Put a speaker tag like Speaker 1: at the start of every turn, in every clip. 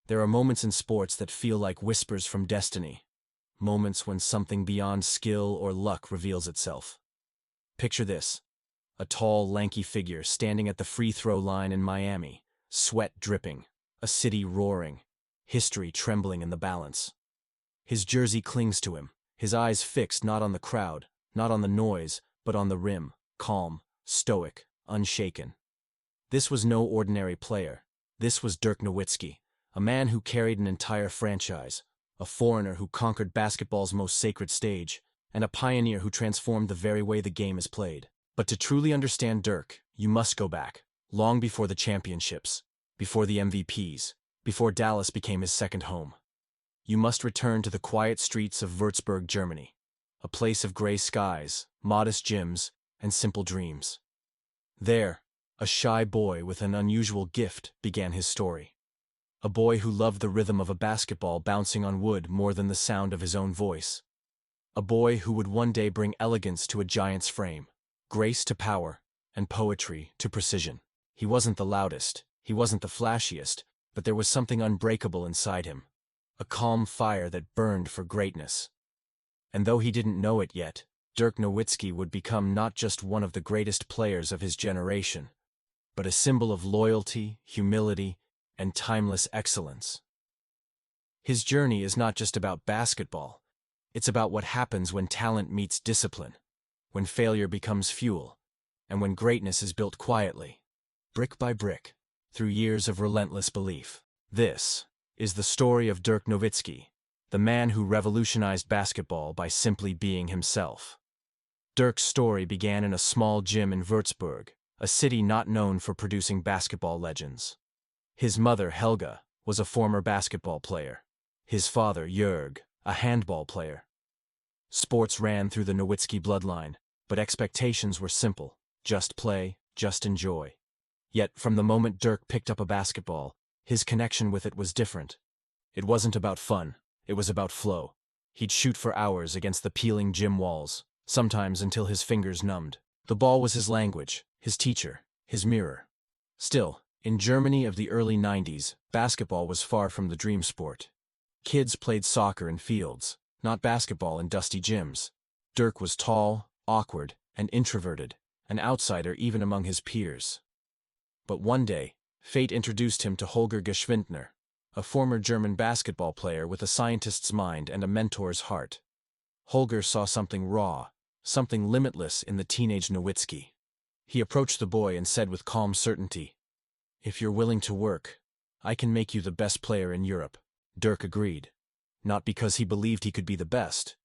Speaker 1: There are moments in sports that feel like whispers from destiny, moments when something beyond skill or luck reveals itself. Picture this: a tall, lanky figure standing at the free throw line in Miami, sweat dripping, a city roaring, history trembling in the balance. His jersey clings to him, his eyes fixed not on the crowd, not on the noise, but on the rim, calm, stoic, unshaken. This was no ordinary player. This was Dirk Nowitzki, a man who carried an entire franchise, a foreigner who conquered basketball's most sacred stage, and a pioneer who transformed the very way the game is played. But to truly understand Dirk, you must go back, long before the championships, before the MVPs, before Dallas became his second home. You must return to the quiet streets of Würzburg, Germany, a place of gray skies, modest gyms, and simple dreams. There, a shy boy with an unusual gift began his story. A boy who loved the rhythm of a basketball bouncing on wood more than the sound of his own voice. A boy who would one day bring elegance to a giant's frame, grace to power, and poetry to precision. He wasn't the loudest, he wasn't the flashiest, but there was something unbreakable inside him, a calm fire that burned for greatness. And though he didn't know it yet, Dirk Nowitzki would become not just one of the greatest players of his generation, but a symbol of loyalty, humility, and timeless excellence. His journey is not just about basketball. It's about what happens when talent meets discipline, when failure becomes fuel, and when greatness is built quietly, brick by brick, through years of relentless belief. This is the story of Dirk Nowitzki, the man who revolutionized basketball by simply being himself. Dirk's story began in a small gym in Würzburg, a city not known for producing basketball legends. His mother, Helga, was a former basketball player. His father, Jörg, a handball player. Sports ran through the Nowitzki bloodline, but expectations were simple: just play, just enjoy. Yet, from the moment Dirk picked up a basketball, his connection with it was different. It wasn't about fun, it was about flow. He'd shoot for hours against the peeling gym walls, sometimes until his fingers numbed. The ball was his language, his teacher, his mirror. Still, in Germany of the early 90s, basketball was far from the dream sport. Kids played soccer in fields, not basketball in dusty gyms. Dirk was tall, awkward, and introverted, an outsider even among his peers. But one day, fate introduced him to Holger Geschwindner, a former German basketball player with a scientist's mind and a mentor's heart. Holger saw something raw, something limitless in the teenage Nowitzki. He approached the boy and said with calm certainty, "If you're willing to work, I can make you the best player in Europe." Dirk agreed, not because he believed he could be the best,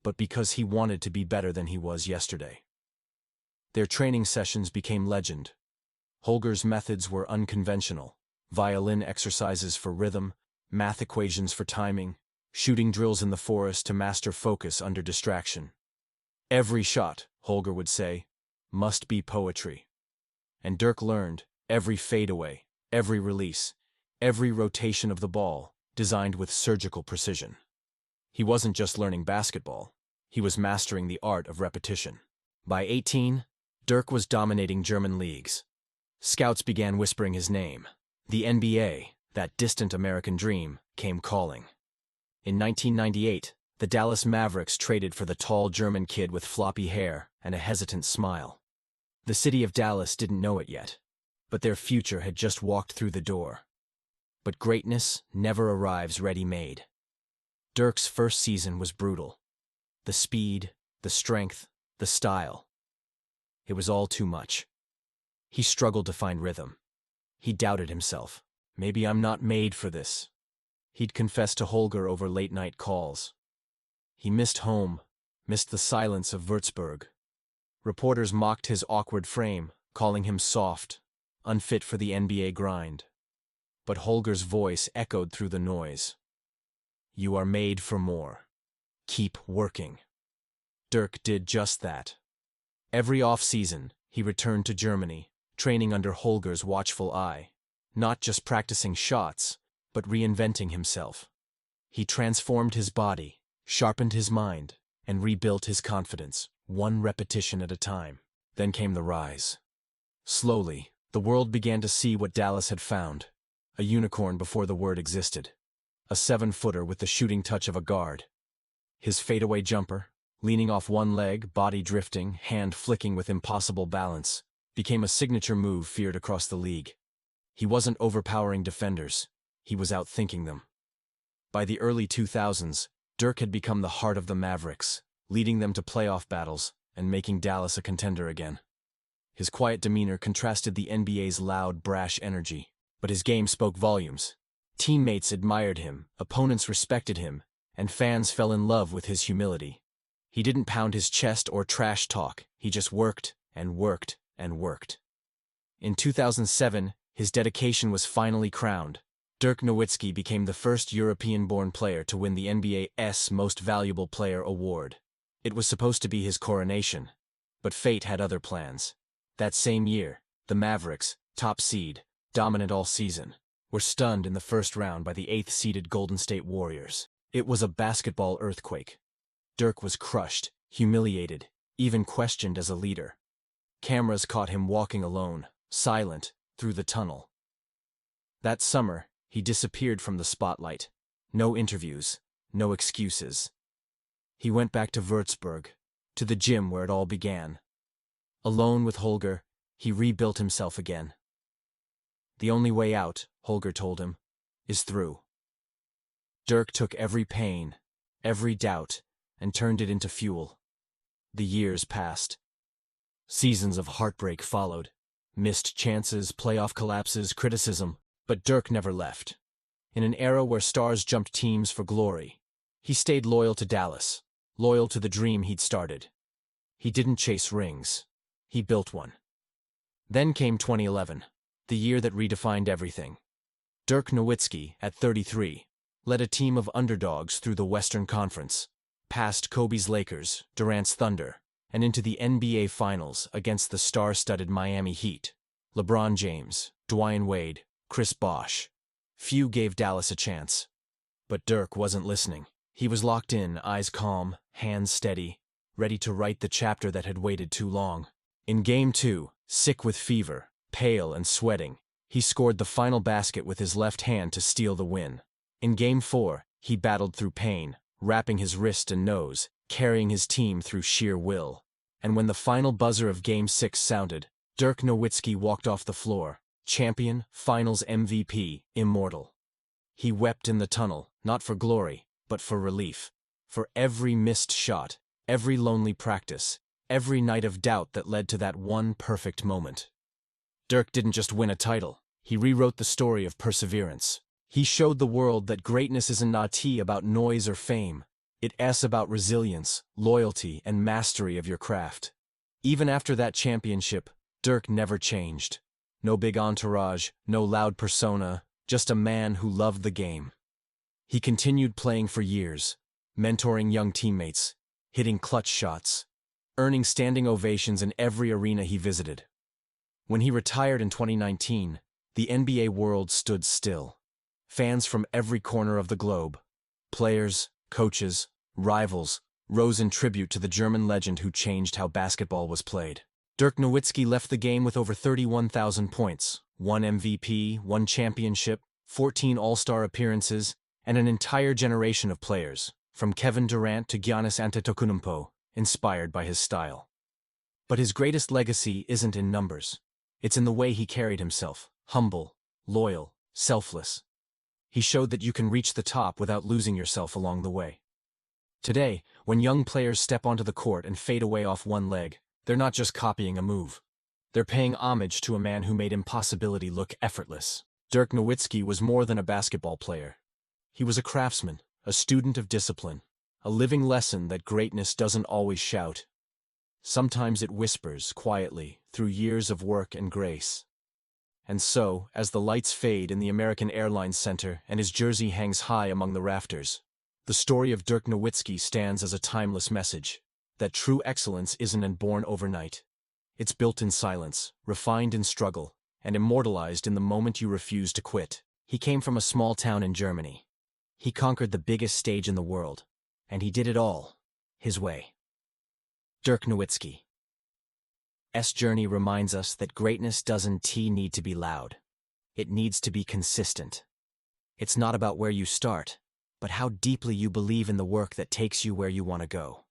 Speaker 1: but because he wanted to be better than he was yesterday. Their training sessions became legend. Holger's methods were unconventional: violin exercises for rhythm, math equations for timing, shooting drills in the forest to master focus under distraction. Every shot, Holger would say, must be poetry. And Dirk learned every fadeaway, every release, every rotation of the ball, designed with surgical precision. He wasn't just learning basketball, he was mastering the art of repetition. By 18, Dirk was dominating German leagues. Scouts began whispering his name. The NBA, that distant American dream, came calling. In 1998, the Dallas Mavericks traded for the tall German kid with floppy hair and a hesitant smile. The city of Dallas didn't know it yet, but their future had just walked through the door. But greatness never arrives ready-made. Dirk's first season was brutal. The speed, the strength, the style. It was all too much. He struggled to find rhythm. He doubted himself. Maybe I'm not made for this. He'd confess to Holger over late-night calls. He missed home, missed the silence of Würzburg. Reporters mocked his awkward frame, calling him soft, unfit for the NBA grind. But Holger's voice echoed through the noise. "You are made for more. Keep working." Dirk did just that. Every off-season, he returned to Germany, training under Holger's watchful eye, not just practicing shots, but reinventing himself. He transformed his body, sharpened his mind, and rebuilt his confidence, one repetition at a time. Then came the rise. Slowly, the world began to see what Dallas had found: a unicorn before the word existed. A 7-footer with the shooting touch of a guard. His fadeaway jumper, leaning off one leg, body drifting, hand flicking with impossible balance, became a signature move feared across the league. He wasn't overpowering defenders, he was outthinking them. By the early 2000s, Dirk had become the heart of the Mavericks, leading them to playoff battles and making Dallas a contender again. His quiet demeanor contrasted the NBA's loud, brash energy, but his game spoke volumes. Teammates admired him, opponents respected him, and fans fell in love with his humility. He didn't pound his chest or trash talk, he just worked and worked and worked. In 2007, his dedication was finally crowned. Dirk Nowitzki became the first European-born player to win the NBA's Most Valuable Player award. It was supposed to be his coronation, but fate had other plans. That same year, the Mavericks, top seed, dominant all season, were stunned in the first round by the 8th-seeded Golden State Warriors. It was a basketball earthquake. Dirk was crushed, humiliated, even questioned as a leader. Cameras caught him walking alone, silent, through the tunnel. That summer, he disappeared from the spotlight. No interviews, no excuses. He went back to Würzburg, to the gym where it all began. Alone with Holger, he rebuilt himself again. The only way out, Holger told him, is through. Dirk took every pain, every doubt, and turned it into fuel. The years passed. Seasons of heartbreak followed. Missed chances, playoff collapses, criticism. But Dirk never left. In an era where stars jumped teams for glory, he stayed loyal to Dallas, loyal to the dream he'd started. He didn't chase rings. He built one. Then came 2011, the year that redefined everything. Dirk Nowitzki, at 33, led a team of underdogs through the Western Conference, past Kobe's Lakers, Durant's Thunder, and into the NBA Finals against the star-studded Miami Heat. LeBron James, Dwyane Wade, Chris Bosh. Few gave Dallas a chance. But Dirk wasn't listening. He was locked in, eyes calm, hands steady, ready to write the chapter that had waited too long. In Game 2, sick with fever, pale and sweating, he scored the final basket with his left hand to steal the win. In Game 4, he battled through pain, wrapping his wrist and nose, carrying his team through sheer will. And when the final buzzer of Game 6 sounded, Dirk Nowitzki walked off the floor. Champion, Finals MVP, immortal. He wept in the tunnel, not for glory, but for relief. For every missed shot, every lonely practice, every night of doubt that led to that one perfect moment. Dirk didn't just win a title, he rewrote the story of perseverance. He showed the world that greatness isn't about noise or fame. It's about resilience, loyalty, and mastery of your craft. Even after that championship, Dirk never changed. No big entourage, no loud persona, just a man who loved the game. He continued playing for years, mentoring young teammates, hitting clutch shots, earning standing ovations in every arena he visited. When he retired in 2019, the NBA world stood still. Fans from every corner of the globe, players, coaches, rivals, rose in tribute to the German legend who changed how basketball was played. Dirk Nowitzki left the game with over 31,000 points, 1 MVP, 1 championship, 14 All-Star appearances, and an entire generation of players, from Kevin Durant to Giannis Antetokounmpo, inspired by his style. But his greatest legacy isn't in numbers. It's in the way he carried himself, humble, loyal, selfless. He showed that you can reach the top without losing yourself along the way. Today, when young players step onto the court and fade away off one leg, they're not just copying a move. They're paying homage to a man who made impossibility look effortless. Dirk Nowitzki was more than a basketball player. He was a craftsman, a student of discipline, a living lesson that greatness doesn't always shout. Sometimes it whispers quietly through years of work and grace. And so, as the lights fade in the American Airlines Center and his jersey hangs high among the rafters, the story of Dirk Nowitzki stands as a timeless message. That true excellence isn't born overnight. It's built in silence, refined in struggle, and immortalized in the moment you refuse to quit. He came from a small town in Germany. He conquered the biggest stage in the world, and he did it all, his way. Dirk Nowitzki's journey reminds us that greatness doesn't need to be loud. it needs to be consistent. It's not about where you start, but how deeply you believe in the work that takes you where you want to go.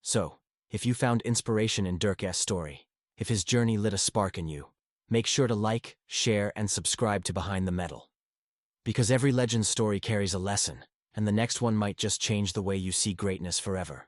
Speaker 1: So, if you found inspiration in Dirk's story, if his journey lit a spark in you, make sure to like, share, and subscribe to Behind the Medal. Because every legend story carries a lesson, and the next one might just change the way you see greatness forever.